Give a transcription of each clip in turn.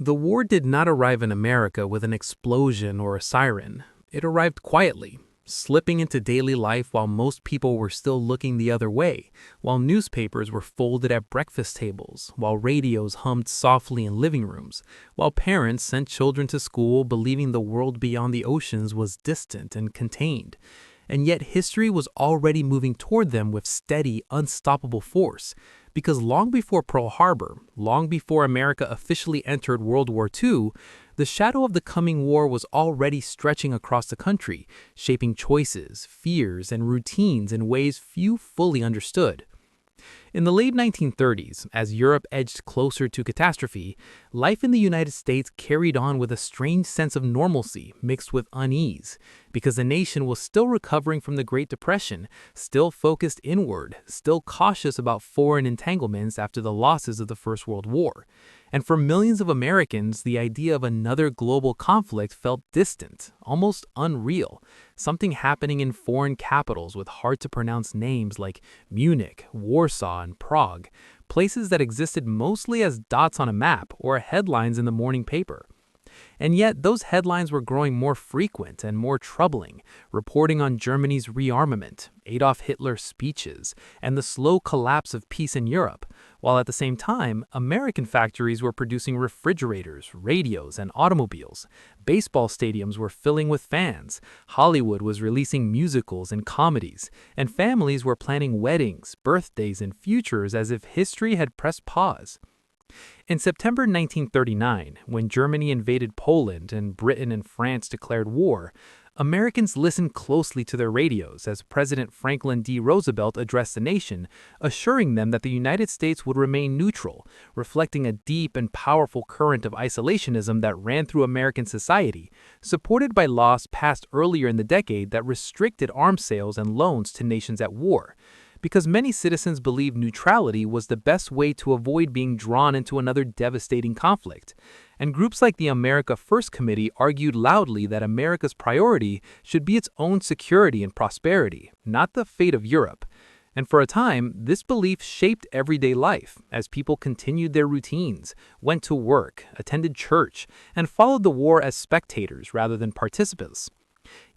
The war did not arrive in America with an explosion or a siren. It arrived quietly, slipping into daily life while most people were still looking the other way, while newspapers were folded at breakfast tables, while radios hummed softly in living rooms, while parents sent children to school believing the world beyond the oceans was distant and contained. And yet history was already moving toward them with steady, unstoppable force. Because long before Pearl Harbor, long before America officially entered World War II, the shadow of the coming war was already stretching across the country, shaping choices, fears, and routines in ways few fully understood. In the late 1930s, as Europe edged closer to catastrophe, life in the United States carried on with a strange sense of normalcy mixed with unease, because the nation was still recovering from the Great Depression, still focused inward, still cautious about foreign entanglements after the losses of the First World War. And for millions of Americans, the idea of another global conflict felt distant, almost unreal, something happening in foreign capitals with hard-to-pronounce names like Munich, Warsaw, and Prague, places that existed mostly as dots on a map or headlines in the morning paper. And yet, those headlines were growing more frequent and more troubling, reporting on Germany's rearmament, Adolf Hitler's speeches, and the slow collapse of peace in Europe, while at the same time, American factories were producing refrigerators, radios, and automobiles. Baseball stadiums were filling with fans, Hollywood was releasing musicals and comedies, and families were planning weddings, birthdays, and futures as if history had pressed pause. In September 1939, when Germany invaded Poland and Britain and France declared war, Americans listened closely to their radios as President Franklin D. Roosevelt addressed the nation, assuring them that the United States would remain neutral, reflecting a deep and powerful current of isolationism that ran through American society, supported by laws passed earlier in the decade that restricted arms sales and loans to nations at war. Because many citizens believed neutrality was the best way to avoid being drawn into another devastating conflict. And groups like the America First Committee argued loudly that America's priority should be its own security and prosperity, not the fate of Europe. And for a time, this belief shaped everyday life as people continued their routines, went to work, attended church, and followed the war as spectators rather than participants.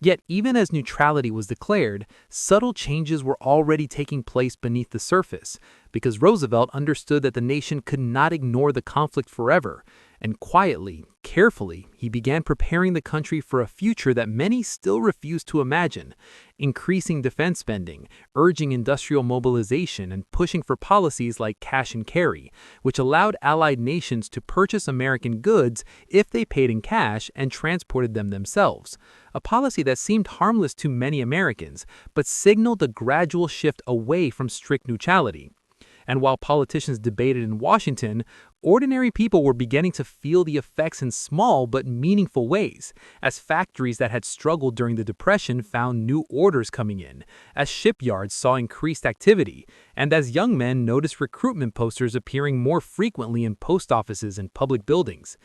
Yet even as neutrality was declared, subtle changes were already taking place beneath the surface, because Roosevelt understood that the nation could not ignore the conflict forever, and quietly, carefully, he began preparing the country for a future that many still refuse to imagine, increasing defense spending, urging industrial mobilization, and pushing for policies like cash and carry, which allowed allied nations to purchase American goods if they paid in cash and transported them themselves, a policy that seemed harmless to many Americans, but signaled a gradual shift away from strict neutrality. And while politicians debated in Washington, ordinary people were beginning to feel the effects in small but meaningful ways, as factories that had struggled during the Depression found new orders coming in, as shipyards saw increased activity, and as young men noticed recruitment posters appearing more frequently in post offices and public buildings.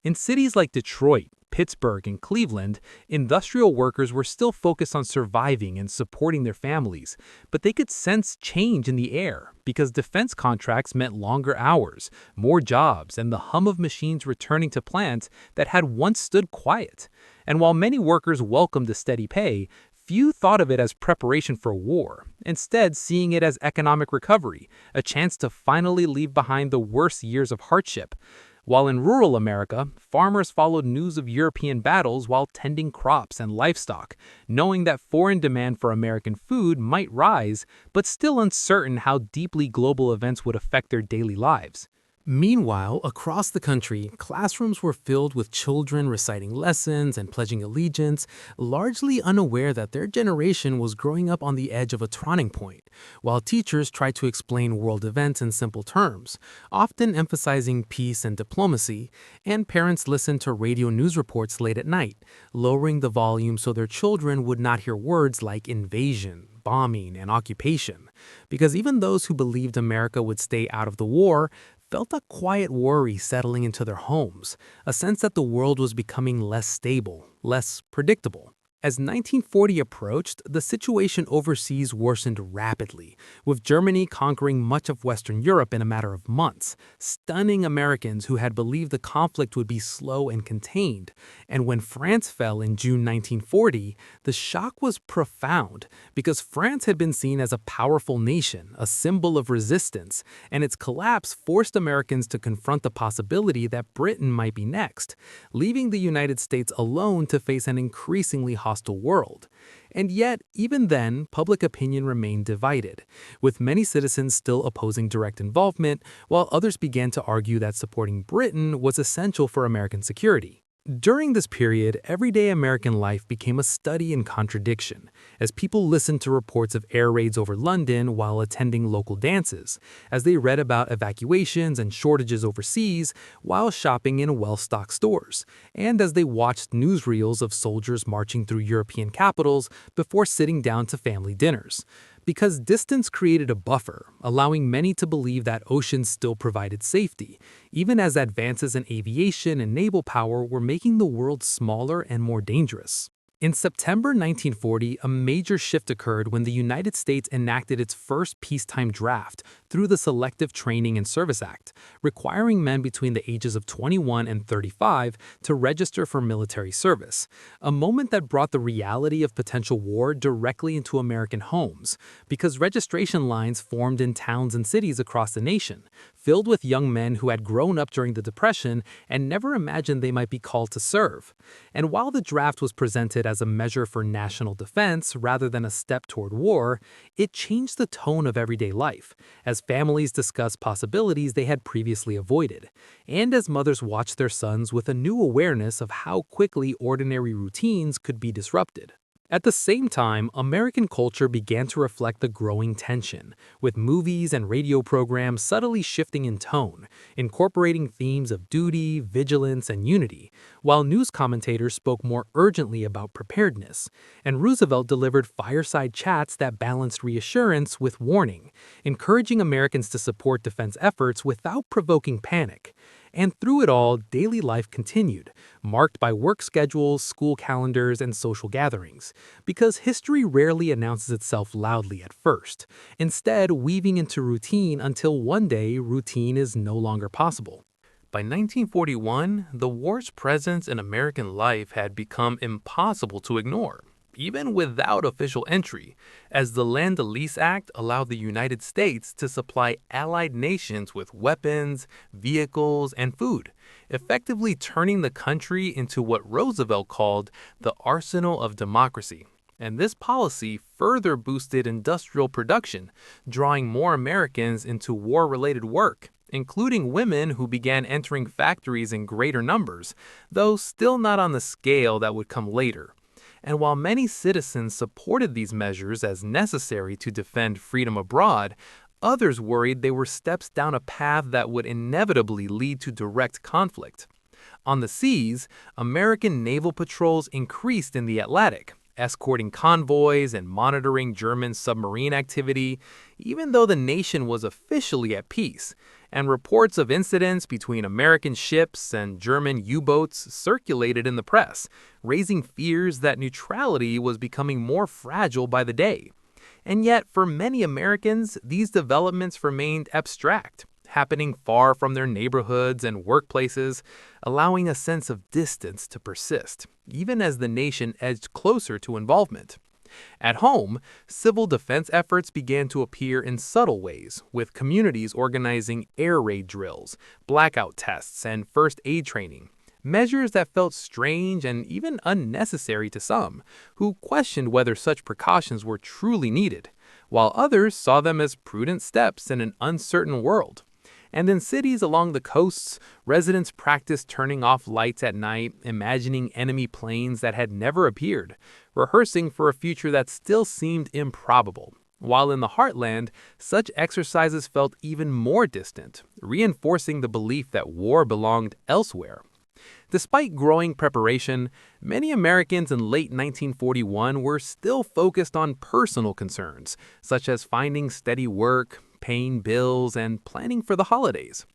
In cities like Detroit, Pittsburgh, and Cleveland, industrial workers were still focused on surviving and supporting their families, but they could sense change in the air because defense contracts meant longer hours, more jobs, and the hum of machines returning to plants that had once stood quiet. And while many workers welcomed the steady pay, few thought of it as preparation for war, instead seeing it as economic recovery, a chance to finally leave behind the worst years of hardship. While in rural America, farmers followed news of European battles while tending crops and livestock, knowing that foreign demand for American food might rise, but still uncertain how deeply global events would affect their daily lives. Meanwhile, across the country, classrooms were filled with children reciting lessons and pledging allegiance, largely unaware that their generation was growing up on the edge of a turning point, while teachers tried to explain world events in simple terms, often emphasizing peace and diplomacy, and parents listened to radio news reports late at night, lowering the volume so their children would not hear words like invasion, bombing, and occupation, because even those who believed America would stay out of the war felt a quiet worry settling into their homes, a sense that the world was becoming less stable, less predictable. As 1940 approached, the situation overseas worsened rapidly, with Germany conquering much of Western Europe in a matter of months, stunning Americans who had believed the conflict would be slow and contained. And when France fell in June 1940, the shock was profound because France had been seen as a powerful nation, a symbol of resistance, and its collapse forced Americans to confront the possibility that Britain might be next, leaving the United States alone to face an increasingly hostile world. And yet, even then, public opinion remained divided, with many citizens still opposing direct involvement, while others began to argue that supporting Britain was essential for American security. During this period, everyday American life became a study in contradiction, as people listened to reports of air raids over London while attending local dances, as they read about evacuations and shortages overseas while shopping in well-stocked stores, and as they watched newsreels of soldiers marching through European capitals before sitting down to family dinners. Because distance created a buffer, allowing many to believe that oceans still provided safety, even as advances in aviation and naval power were making the world smaller and more dangerous. In September 1940, a major shift occurred when the United States enacted its first peacetime draft through the Selective Training and Service Act, requiring men between the ages of 21 and 35 to register for military service, a moment that brought the reality of potential war directly into American homes, because registration lines formed in towns and cities across the nation, filled with young men who had grown up during the Depression and never imagined they might be called to serve. And while the draft was presented as a measure for national defense rather than a step toward war, it changed the tone of everyday life, as families discussed possibilities they had previously avoided, and as mothers watched their sons with a new awareness of how quickly ordinary routines could be disrupted. At the same time, American culture began to reflect the growing tension, with movies and radio programs subtly shifting in tone, incorporating themes of duty, vigilance, and unity, while news commentators spoke more urgently about preparedness, and Roosevelt delivered fireside chats that balanced reassurance with warning, encouraging Americans to support defense efforts without provoking panic. And through it all, daily life continued, marked by work schedules, school calendars, and social gatherings, because history rarely announces itself loudly at first, instead weaving into routine until one day routine is no longer possible. By 1941, the war's presence in American life had become impossible to ignore, even without official entry, as the Lend-Lease Act allowed the United States to supply allied nations with weapons, vehicles, and food, effectively turning the country into what Roosevelt called the arsenal of democracy. And this policy further boosted industrial production, drawing more Americans into war-related work, including women who began entering factories in greater numbers, though still not on the scale that would come later. And while many citizens supported these measures as necessary to defend freedom abroad, others worried they were steps down a path that would inevitably lead to direct conflict. On the seas, American naval patrols increased in the Atlantic, escorting convoys and monitoring German submarine activity, even though the nation was officially at peace, and reports of incidents between American ships and German U-boats circulated in the press, raising fears that neutrality was becoming more fragile by the day. And yet, for many Americans, these developments remained abstract, happening far from their neighborhoods and workplaces, allowing a sense of distance to persist, even as the nation edged closer to involvement. At home, civil defense efforts began to appear in subtle ways, with communities organizing air raid drills, blackout tests, and first aid training, measures that felt strange and even unnecessary to some, who questioned whether such precautions were truly needed, while others saw them as prudent steps in an uncertain world. And in cities along the coasts, residents practiced turning off lights at night, imagining enemy planes that had never appeared, rehearsing for a future that still seemed improbable. While in the heartland, such exercises felt even more distant, reinforcing the belief that war belonged elsewhere. Despite growing preparation, many Americans in late 1941 were still focused on personal concerns, such as finding steady work, paying bills, and planning for the holidays.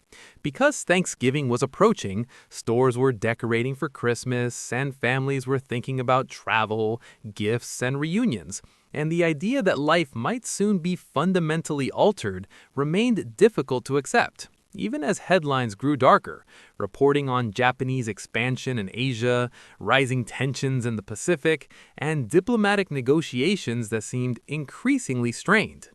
Because Thanksgiving was approaching, stores were decorating for Christmas, and families were thinking about travel, gifts, and reunions. And the idea that life might soon be fundamentally altered remained difficult to accept, even as headlines grew darker, reporting on Japanese expansion in Asia, rising tensions in the Pacific, and diplomatic negotiations that seemed increasingly strained.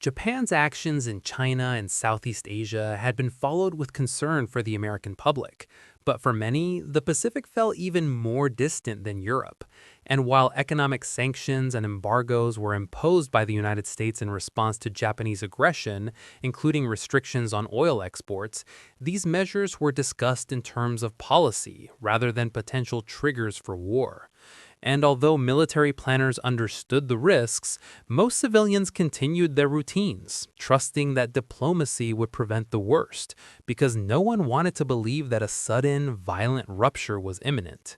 Japan's actions in China and Southeast Asia had been followed with concern for the American public, but for many, the Pacific felt even more distant than Europe. And while economic sanctions and embargoes were imposed by the United States in response to Japanese aggression, including restrictions on oil exports, these measures were discussed in terms of policy rather than potential triggers for war. And although military planners understood the risks, most civilians continued their routines, trusting that diplomacy would prevent the worst, because no one wanted to believe that a sudden, violent rupture was imminent.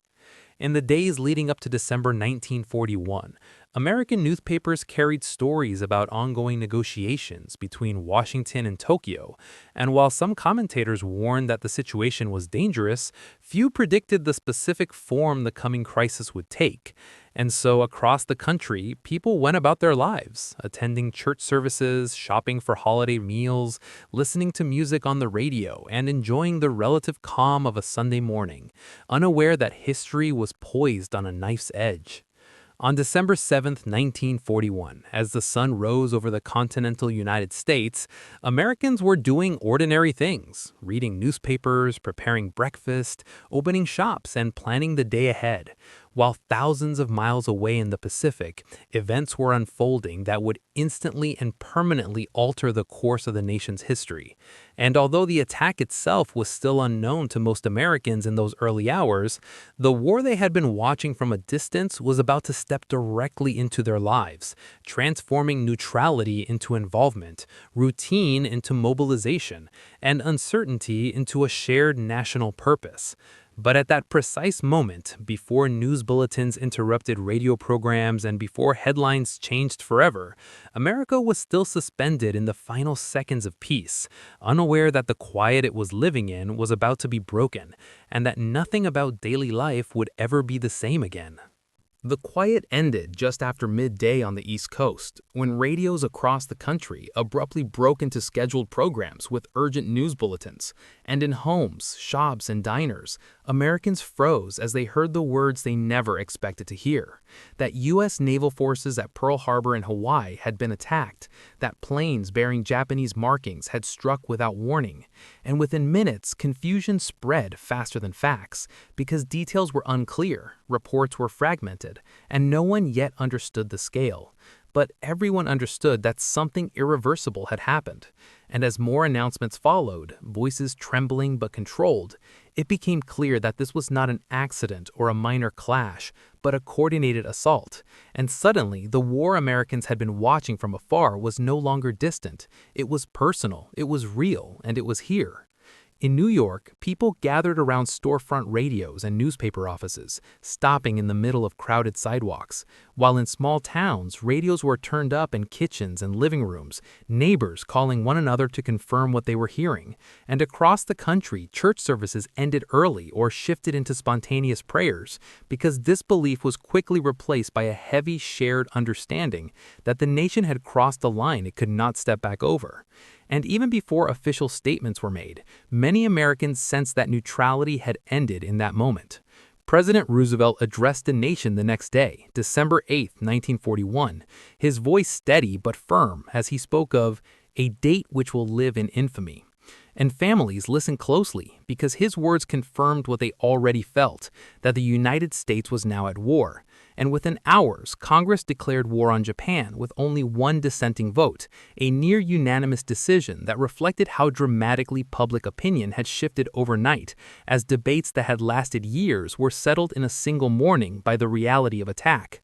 In the days leading up to December 1941, American newspapers carried stories about ongoing negotiations between Washington and Tokyo, and while some commentators warned that the situation was dangerous, few predicted the specific form the coming crisis would take. And so across the country, people went about their lives, attending church services, shopping for holiday meals, listening to music on the radio, and enjoying the relative calm of a Sunday morning, unaware that history was poised on a knife's edge. On December 7, 1941, as the sun rose over the continental United States, Americans were doing ordinary things, reading newspapers, preparing breakfast, opening shops, and planning the day ahead. While thousands of miles away in the Pacific, events were unfolding that would instantly and permanently alter the course of the nation's history. And although the attack itself was still unknown to most Americans in those early hours, the war they had been watching from a distance was about to step directly into their lives, transforming neutrality into involvement, routine into mobilization, and uncertainty into a shared national purpose. But at that precise moment, before news bulletins interrupted radio programs and before headlines changed forever, America was still suspended in the final seconds of peace, unaware that the quiet it was living in was about to be broken, and that nothing about daily life would ever be the same again. The quiet ended just after midday on the East Coast, when radios across the country abruptly broke into scheduled programs with urgent news bulletins. And in homes, shops, and diners, Americans froze as they heard the words they never expected to hear. That U.S. naval forces at Pearl Harbor in Hawaii had been attacked, that planes bearing Japanese markings had struck without warning. And within minutes, confusion spread faster than facts, because details were unclear, reports were fragmented, and no one yet understood the scale. But everyone understood that something irreversible had happened. And as more announcements followed, voices trembling but controlled, it became clear that this was not an accident or a minor clash, but a coordinated assault. And suddenly, the war Americans had been watching from afar was no longer distant. It was personal, it was real, and it was here. In New York, people gathered around storefront radios and newspaper offices, stopping in the middle of crowded sidewalks. While in small towns, radios were turned up in kitchens and living rooms, neighbors calling one another to confirm what they were hearing. And across the country, church services ended early or shifted into spontaneous prayers, because disbelief was quickly replaced by a heavy shared understanding that the nation had crossed a line it could not step back over. And even before official statements were made, many Americans sensed that neutrality had ended in that moment. President Roosevelt addressed the nation the next day, December 8, 1941, his voice steady but firm as he spoke of a date which will live in infamy. And families listened closely because his words confirmed what they already felt, that the United States was now at war. And within hours, Congress declared war on Japan with only one dissenting vote, a near-unanimous decision that reflected how dramatically public opinion had shifted overnight, as debates that had lasted years were settled in a single morning by the reality of attack.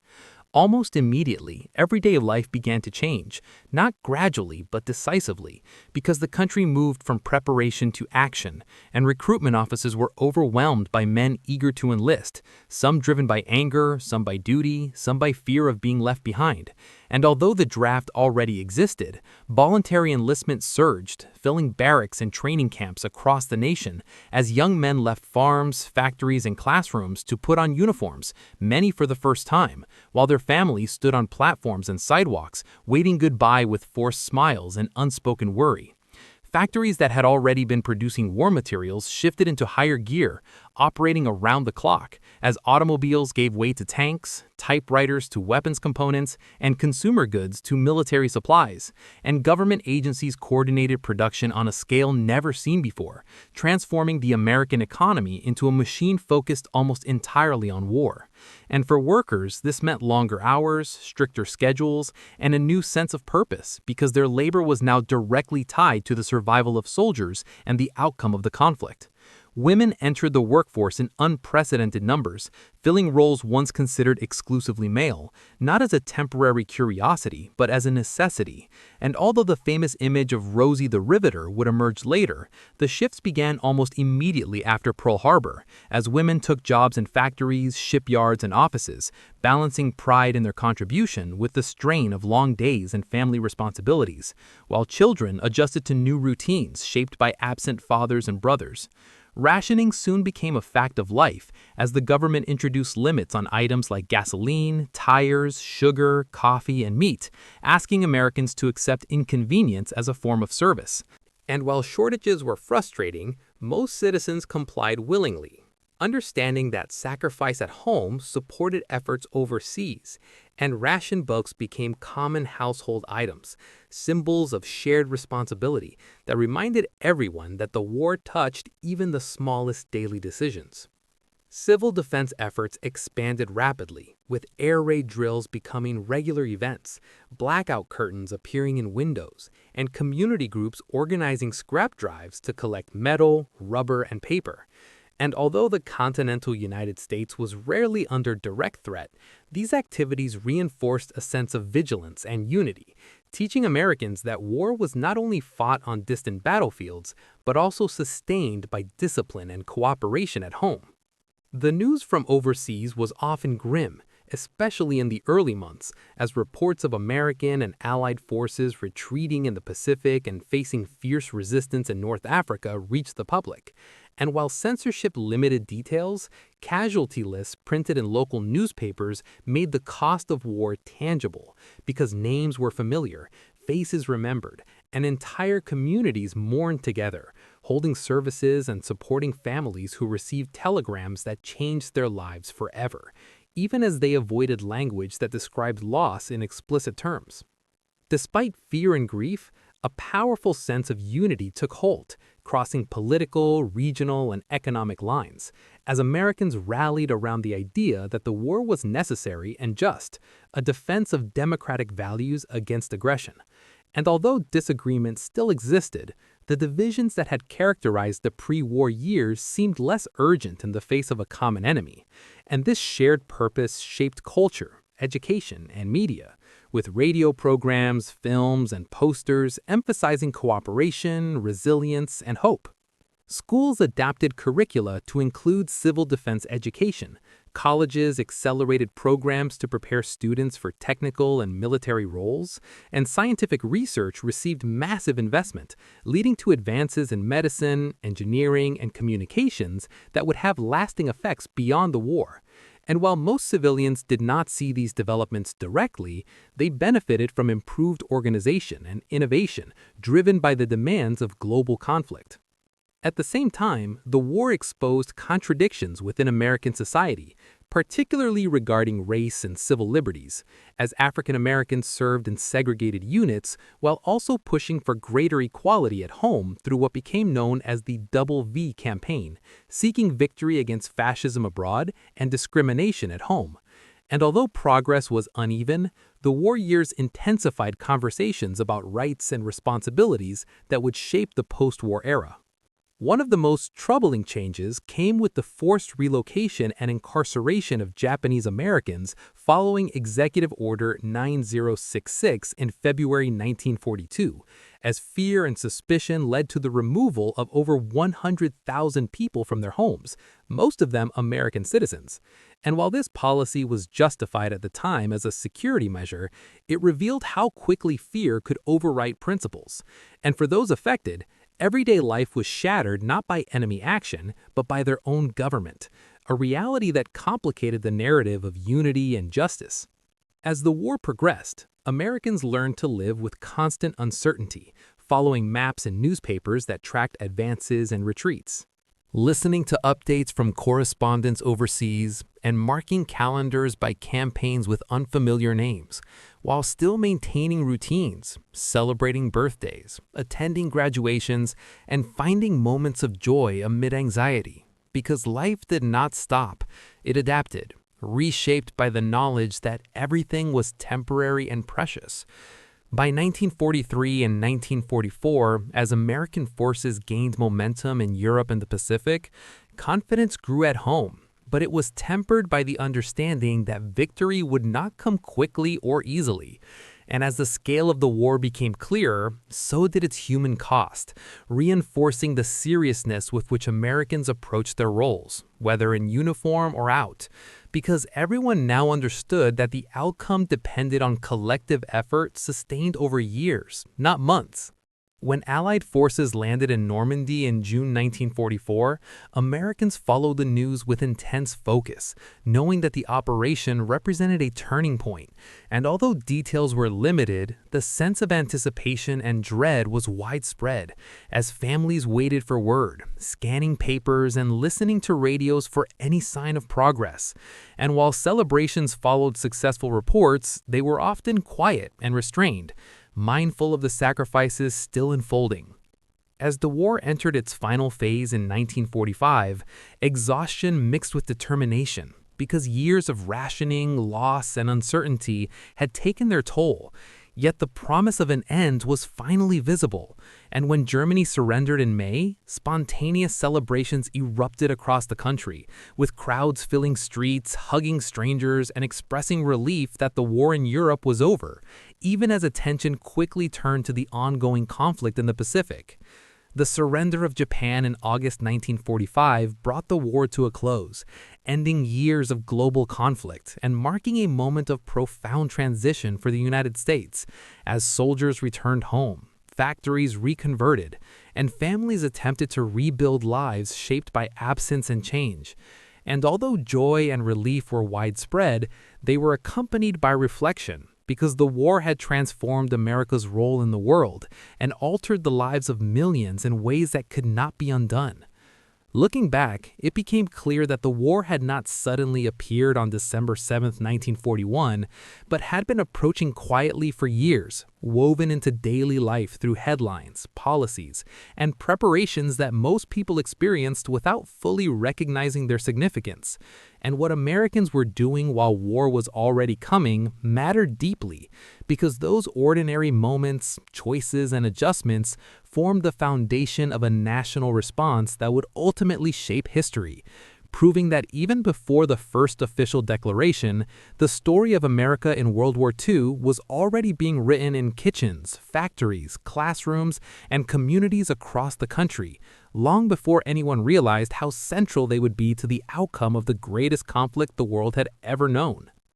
Almost immediately, everyday life began to change, not gradually but decisively, because the country moved from preparation to action, and recruitment offices were overwhelmed by men eager to enlist, some driven by anger, some by duty, some by fear of being left behind. And although the draft already existed, voluntary enlistment surged, filling barracks and training camps across the nation as young men left farms, factories, and classrooms to put on uniforms, many for the first time, while their families stood on platforms and sidewalks, waving goodbye with forced smiles and unspoken worry. Factories that had already been producing war materials shifted into higher gear, operating around the clock, as automobiles gave way to tanks, typewriters to weapons components, and consumer goods to military supplies, and government agencies coordinated production on a scale never seen before, transforming the American economy into a machine focused almost entirely on war. And for workers, this meant longer hours, stricter schedules, and a new sense of purpose because their labor was now directly tied to the survival of soldiers and the outcome of the conflict. Women entered the workforce in unprecedented numbers, filling roles once considered exclusively male, not as a temporary curiosity, but as a necessity. And although the famous image of Rosie the Riveter would emerge later, the shifts began almost immediately after Pearl Harbor, as women took jobs in factories, shipyards, and offices, balancing pride in their contribution with the strain of long days and family responsibilities, while children adjusted to new routines shaped by absent fathers and brothers. Rationing soon became a fact of life as the government introduced limits on items like gasoline, tires, sugar, coffee, and meat, asking Americans to accept inconvenience as a form of service. And while shortages were frustrating, most citizens complied willingly, understanding that sacrifice at home supported efforts overseas, and ration books became common household items, symbols of shared responsibility that reminded everyone that the war touched even the smallest daily decisions. Civil defense efforts expanded rapidly, with air raid drills becoming regular events, blackout curtains appearing in windows, and community groups organizing scrap drives to collect metal, rubber, and paper. And although the continental United States was rarely under direct threat, these activities reinforced a sense of vigilance and unity, teaching Americans that war was not only fought on distant battlefields, but also sustained by discipline and cooperation at home. The news from overseas was often grim, especially in the early months, as reports of American and Allied forces retreating in the Pacific and facing fierce resistance in North Africa reached the public. And while censorship limited details, casualty lists printed in local newspapers made the cost of war tangible because names were familiar, faces remembered, and entire communities mourned together, holding services and supporting families who received telegrams that changed their lives forever, even as they avoided language that described loss in explicit terms. Despite fear and grief, a powerful sense of unity took hold, crossing political, regional, and economic lines, as Americans rallied around the idea that the war was necessary and just, a defense of democratic values against aggression. And although disagreement still existed, the divisions that had characterized the pre-war years seemed less urgent in the face of a common enemy, and this shared purpose shaped culture, education, and media, with radio programs, films, and posters emphasizing cooperation, resilience, and hope. Schools adapted curricula to include civil defense education. Colleges accelerated programs to prepare students for technical and military roles, and scientific research received massive investment, leading to advances in medicine, engineering, and communications that would have lasting effects beyond the war. And while most civilians did not see these developments directly, they benefited from improved organization and innovation driven by the demands of global conflict. At the same time, the war exposed contradictions within American society, particularly regarding race and civil liberties, as African Americans served in segregated units while also pushing for greater equality at home through what became known as the WWII campaign, seeking victory against fascism abroad and discrimination at home. And although progress was uneven, the war years intensified conversations about rights and responsibilities that would shape the post-war era. One of the most troubling changes came with the forced relocation and incarceration of Japanese Americans following Executive Order 9066 in February 1942, as fear and suspicion led to the removal of over 100,000 people from their homes, most of them American citizens. And while this policy was justified at the time as a security measure, it revealed how quickly fear could overwrite principles. And for those affected, everyday life was shattered not by enemy action, but by their own government, a reality that complicated the narrative of unity and justice. As the war progressed, Americans learned to live with constant uncertainty, following maps and newspapers that tracked advances and retreats, listening to updates from correspondents overseas, and marking calendars by campaigns with unfamiliar names, while still maintaining routines, celebrating birthdays, attending graduations, and finding moments of joy amid anxiety. Because life did not stop, it adapted, reshaped by the knowledge that everything was temporary and precious. By 1943 and 1944, as American forces gained momentum in Europe and the Pacific, confidence grew at home, but it was tempered by the understanding that victory would not come quickly or easily. And as the scale of the war became clearer, so did its human cost, reinforcing the seriousness with which Americans approached their roles, whether in uniform or out, because everyone now understood that the outcome depended on collective effort sustained over years, not months. When Allied forces landed in Normandy in June 1944, Americans followed the news with intense focus, knowing that the operation represented a turning point. And although details were limited, the sense of anticipation and dread was widespread, as families waited for word, scanning papers and listening to radios for any sign of progress. And while celebrations followed successful reports, they were often quiet and restrained, mindful of the sacrifices still unfolding. As the war entered its final phase in 1945, exhaustion mixed with determination, because years of rationing, loss, and uncertainty had taken their toll. Yet the promise of an end was finally visible, and when Germany surrendered in May, spontaneous celebrations erupted across the country, with crowds filling streets, hugging strangers, and expressing relief that the war in Europe was over, even as attention quickly turned to the ongoing conflict in the Pacific. The surrender of Japan in August 1945 brought the war to a close, ending years of global conflict and marking a moment of profound transition for the United States, as soldiers returned home, factories reconverted, and families attempted to rebuild lives shaped by absence and change. And although joy and relief were widespread, they were accompanied by reflection, because the war had transformed America's role in the world and altered the lives of millions in ways that could not be undone. Looking back, it became clear that the war had not suddenly appeared on December 7, 1941, but had been approaching quietly for years, woven into daily life through headlines, policies, and preparations that most people experienced without fully recognizing their significance. And what Americans were doing while war was already coming mattered deeply, because those ordinary moments, choices, and adjustments formed the foundation of a national response that would ultimately shape history, proving that even before the first official declaration, the story of America in World War II was already being written in kitchens, factories, classrooms, and communities across the country, long before anyone realized how central they would be to the outcome of the greatest conflict the world had ever known.